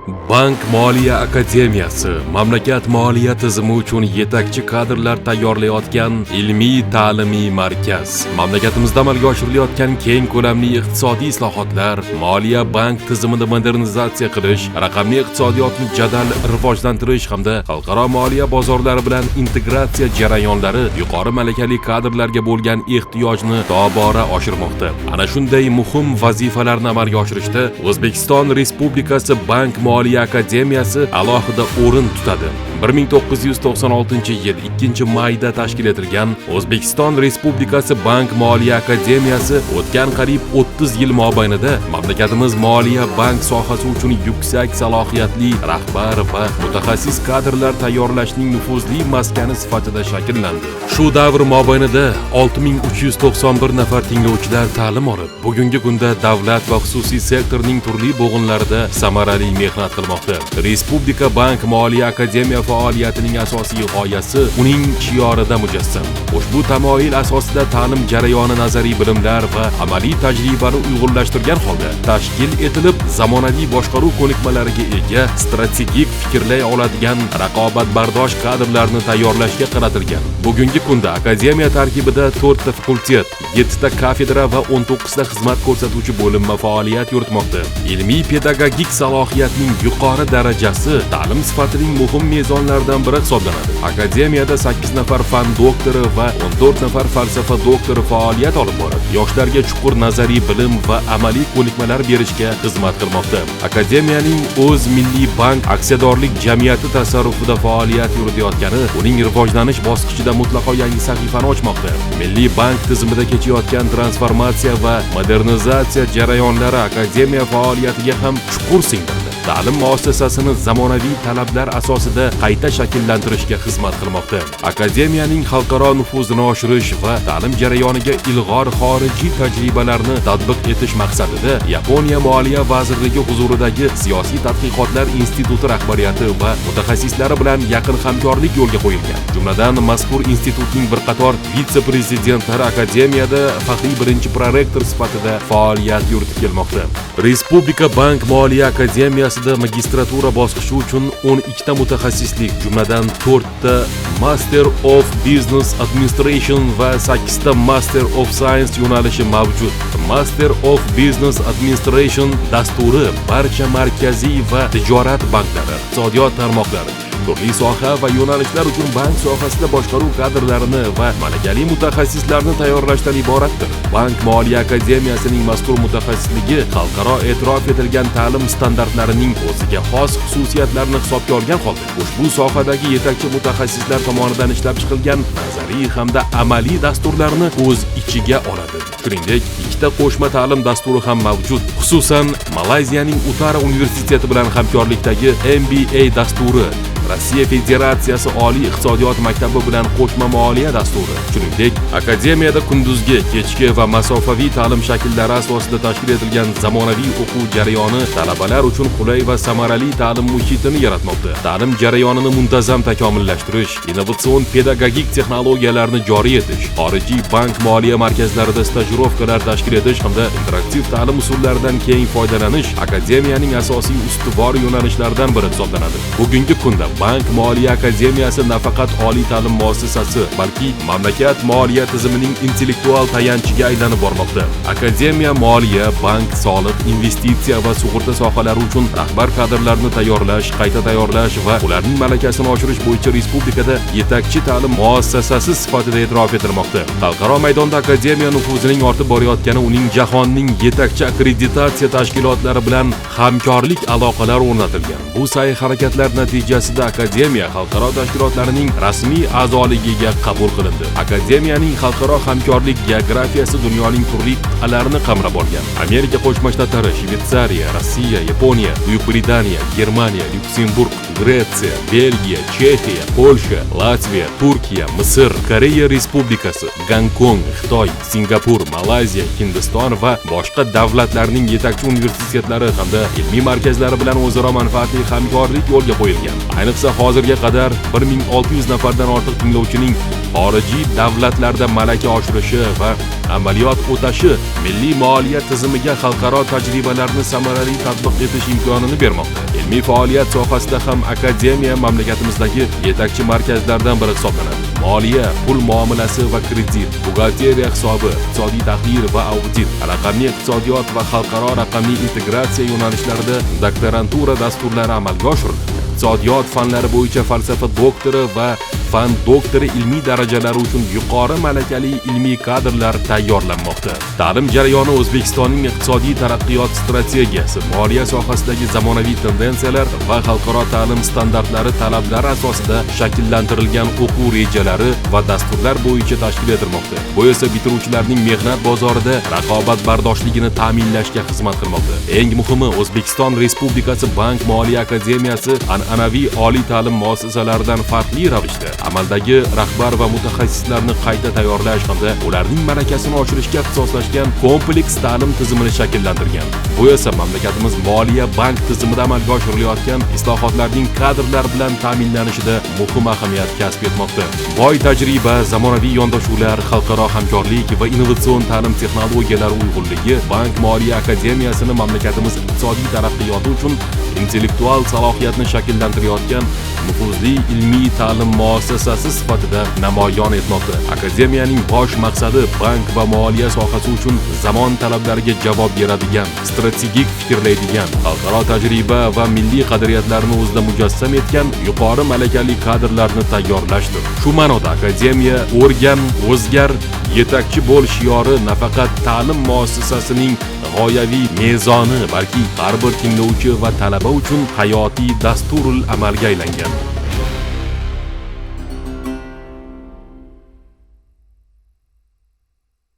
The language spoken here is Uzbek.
Bank Moliya akademiyasi mamlakat moliya tizimi uchun yetakchi kadrlar tayyorlayotgan ilmiy ta'limiy markaz. Mamlakatimizda amalga oshirilayotgan keng ko'lamli iqtisodiy islohotlar, moliya bank tizimini modernizatsiya qilish, raqamli iqtisodiyotni jadal rivojlantirish hamda xalqaro moliya bozorlari bilan integratsiya jarayonlari yuqori malakali kadrlarga bo'lgan ehtiyojni tobora oshirmoqda. Ana shunday muhim vazifalarni amalga oshirishda O'zbekiston Respublikasi Bank Moliya akademiyasi alohida o'rin tutadi. 1996-yil 2-mayda tashkil etilgan O'zbekiston Respublikasi Bank Moliya akademiyasi o'tgan qariyb 30 yil mobaynida mamlakatimiz moliya bank sohasi uchun yuksak salohiyatli rahbar va mutaxassis kadrlar tayyorlashning nufuzli maskani sifatida shakllandi. Shu davr mobaynida 6391 nafar tinglovchilar ta'lim olib, bugungi kunda davlat va xususiy sektorning turli bo'g'inlarida samarali mehnat qilmoqda. Respublika Bank Moliya akademiya faoliyatining asosiy g'oyasi uning shiorida mujassam. Ushbu tamoyil asosida ta'lim jarayoni nazariy bilimlar va amaliy tajribani uyg'unlashtirgan holda tashkil etilib, zamonaviy boshqaruv ko'nikmalariga ega, strategik fikrlay oladigan, raqobatbardosh kadrlarni tayyorlashga qaratilgan. Bugungi kunda akademiya tarkibida 4 ta fakultet, 7 ta kafedra va 19 ta xizmat ko'rsatuvchi bo'linma faoliyat yuritmoqda. Ilmiy pedagogik salohiyatning yuqori darajasi ta'lim sifatining muhim mezonlaridan biri hisoblanadi. Akademiyada 8 nafar fan doktori va 14 nafar falsafa doktori faoliyat olib boradi. Yoshlarga chuqur nazariy bilim va amaliy ko'nikmalar berishga xizmat qilmoqda. Akademiyaning o'z milliy bank aksiyadorlik jamiyati tasarrufida faoliyat yuritayotgani uning rivojlanish bosqichida mutlaqo yangi sahifani ochmoqda. Milliy bank tizimida kechayotgan transformatsiya va modernizatsiya jarayonlari akademiya faoliyatiga ham chuqur singdirdi. Ta'lim muassasasini zamonaviy talablar asosida qayta shakllantirishga xizmat qilmoqda. Akademiyaning xalqaro nufuzini oshirish va ta'lim jarayoniga ilg'or xorijiy tajribalarni tatbiq etish maqsadida Yaponiya Moliya vazirligi huzuridagi Siyosiy tadqiqotlar instituti rahbariyati va mutaxassislari bilan yaqin hamkorlik yo'lga qo'yilgan. Jumladan, mazkur institutning bir qator vitse-prezidentlari akademiyada faxriy birinchi prorektor sifatida faoliyat yuritib kelmoqda. Respublika Bank Moliya akademiyasida magistratura bosqichi uchun 12 ta mutaxassislik, jumladan 4 ta Master of Business Administration va 8 ta Master of Science yo'nalishi mavjud. Master of Business Administration dasturi barcha markaziy va tijorat banklari, iqtisodiyot tarmoqlari, turli soha va yo'nalishlar uchun bank sohasida boshqaruv kadrlarini va malakali mutaxassislarni tayyorlashdan iboratdir. Bank Moliya akademiyasining mazkur mutaxassisligi xalqaro e'tirof etilgan ta'lim standartlarining o'ziga xos xususiyatlarini hisobga olgan holda, ushbu sohadagi yetakchi mutaxassislar tomonidan ishlab chiqilgan nazariy hamda amaliy dasturlarni o'z ichiga oladi. Shuningdek, ikkita qo'shma ta'lim dasturi ham mavjud. Xususan, Malayziyaning Utara universiteti bilan hamkorlikdagi MBA dasturi, Rossiya Federatsiyasi Oliy iqtisodiyot maktabi bilan qo'shma moliya dasturi. Shuningdek, akademiyada kunduzgi, kechki va masofaviy ta'lim shakllari asosida tashkil etilgan zamonaviy o'quv jarayoni talabalar uchun qulay va samarali ta'lim muhitini yaratmoqda. Ta'lim jarayonini muntazam takomillashtirish, innovatsion pedagogik texnologiyalarni joriy etish, xorijiy bank moliya markazlarida stajirovkalar tashkil etish hamda interaktiv ta'lim usullaridan keng foydalanish akademiyaning asosiy ustuvor yo'nalishlaridan biri hisoblanadi. Bugungi kunda Bank Moliya akademiyasi nafaqat oliy ta'lim muassasasi, balki mamlakat moliya tizimining intellektual tayanchiga aylanib bormoqda. Akademiya moliya, bank, soliq, investitsiya va sug'urta sohalari uchun rahbar kadrlarni tayyorlash, qayta tayyorlash va ularning malakasini oshirish bo'yicha respublikada yetakchi ta'lim muassasasi sifatida e'tirof etilmoqda. Xalqaro maydonda akademiya nufuzining ortib borayotgani uning jahonning yetakchi akkreditatsiya tashkilotlari bilan hamkorlik aloqalari o'rnatilgan. Bu sa'y-harakatlar natijasida akademiya xalqaro tashkilotlarining rasmiy a'zoligiga qabul qilindi. Akademiyaning xalqaro hamkorlik geografiyasi dunyoning turli qit'alarini qamrab olgan. Amerika Qo'shma Shtatlari, Shveysariya, Rossiya, Yaponiya, Buyuk Britaniya, Germaniya, Lyuksemburg, Gretsiya, Belgiya, Chexiya, Polsha, Latviya, Turkiya, Misr, Koreya Respublikasi, Gonkong, Xitoy, Singapur, Malayziya, Hindiston va boshqa davlatlarning yetakchi universitetlari hamda ilmiy markazlari bilan o'zaro manfaatli hamkorlik yo'lga qo'yilgan. Ayniqsa Ayniqsa hozirga qadar 1600 nafardan ortiq tinglovchining xorijiy davlatlarda malaka oshirishi va amaliyot o'tashi milliy moliya tizimiga xalqaro tajribalarni samarali tatbiq etish imkonini bermoqda. Ilmiy faoliyat sohasida ham akademiya mamlakatimizdagi yetakchi markazlardan biri hisoblanadi. Moliya, pul muomalasi va kredit, buxgalteriya hisobi, iqtisodiy tahlil va audit, raqamli iqtisodiyot va xalqaro raqamli integratsiya yo'nalishlarida doktorantura dasturlari amalga oshirildi. Iqtisodiyot fanlari bo'yicha falsafa doktori va fan doktori ilmiy darajalari uchun yuqori malakali ilmiy kadrlar tayyorlanmoqda. Ta'lim jarayoni O'zbekistonning iqtisodiy taraqqiyot strategiyasi, moliya sohasidagi zamonaviy tendensiyalar va xalqaro ta'lim standartlari talablari asosida shakllantirilgan o'quv rejalari va dasturlar bo'yicha tashkil etilmoqda. Bu esa bitiruvchilarning mehnat bozorida raqobatbardoshligini ta'minlashga xizmat qilmoqda. Eng muhimi, O'zbekiston Respublikasi Bank moliya akademiyasi an'anaviy oliy ta'lim muassasalaridan farqli ravishda amaldagi rahbar va mutaxassislarni qayta tayyorlash hamda ularning malakasini oshirishga ixtisoslashgan kompleks ta'lim tizimini shakllantirgan. Bu esa mamlakatimiz moliya bank tizimida amalga oshirilayotgan islohotlarning kadrlar bilan ta'minlanishida muhim ahamiyat kasb etmoqda. Boy tajriba, zamonaviy yondashuvlar, xalqaro hamkorlik va innovatsion ta'lim texnologiyalari uyg'unligi Bank moliya akademiyasini mamlakatimiz iqtisodiy taraqqiyoti uchun intellektual salohiyatni shakllantirayotgan nufuzli ilmiy ta'lim muassasasi sifatida namoyon etmoqda. Akademiyaning bosh maqsadi bank va moliya sohasi uchun zamon talablariga javob beradigan, strategik fikrlaydigan, xalqaro tajriba va milliy qadriyatlarni o'zida mujassam etgan yuqori malakali kadrlarni tayyorlashdir. Shu ma'noda akademiya o'rgan, o'zgar, yetakchi bo'l shiori nafaqat ta'lim muassasasining g'oyaviy mezoni, balki har bir tinglovchi va talaba uchun hayotiy dasturul amalga aylangan.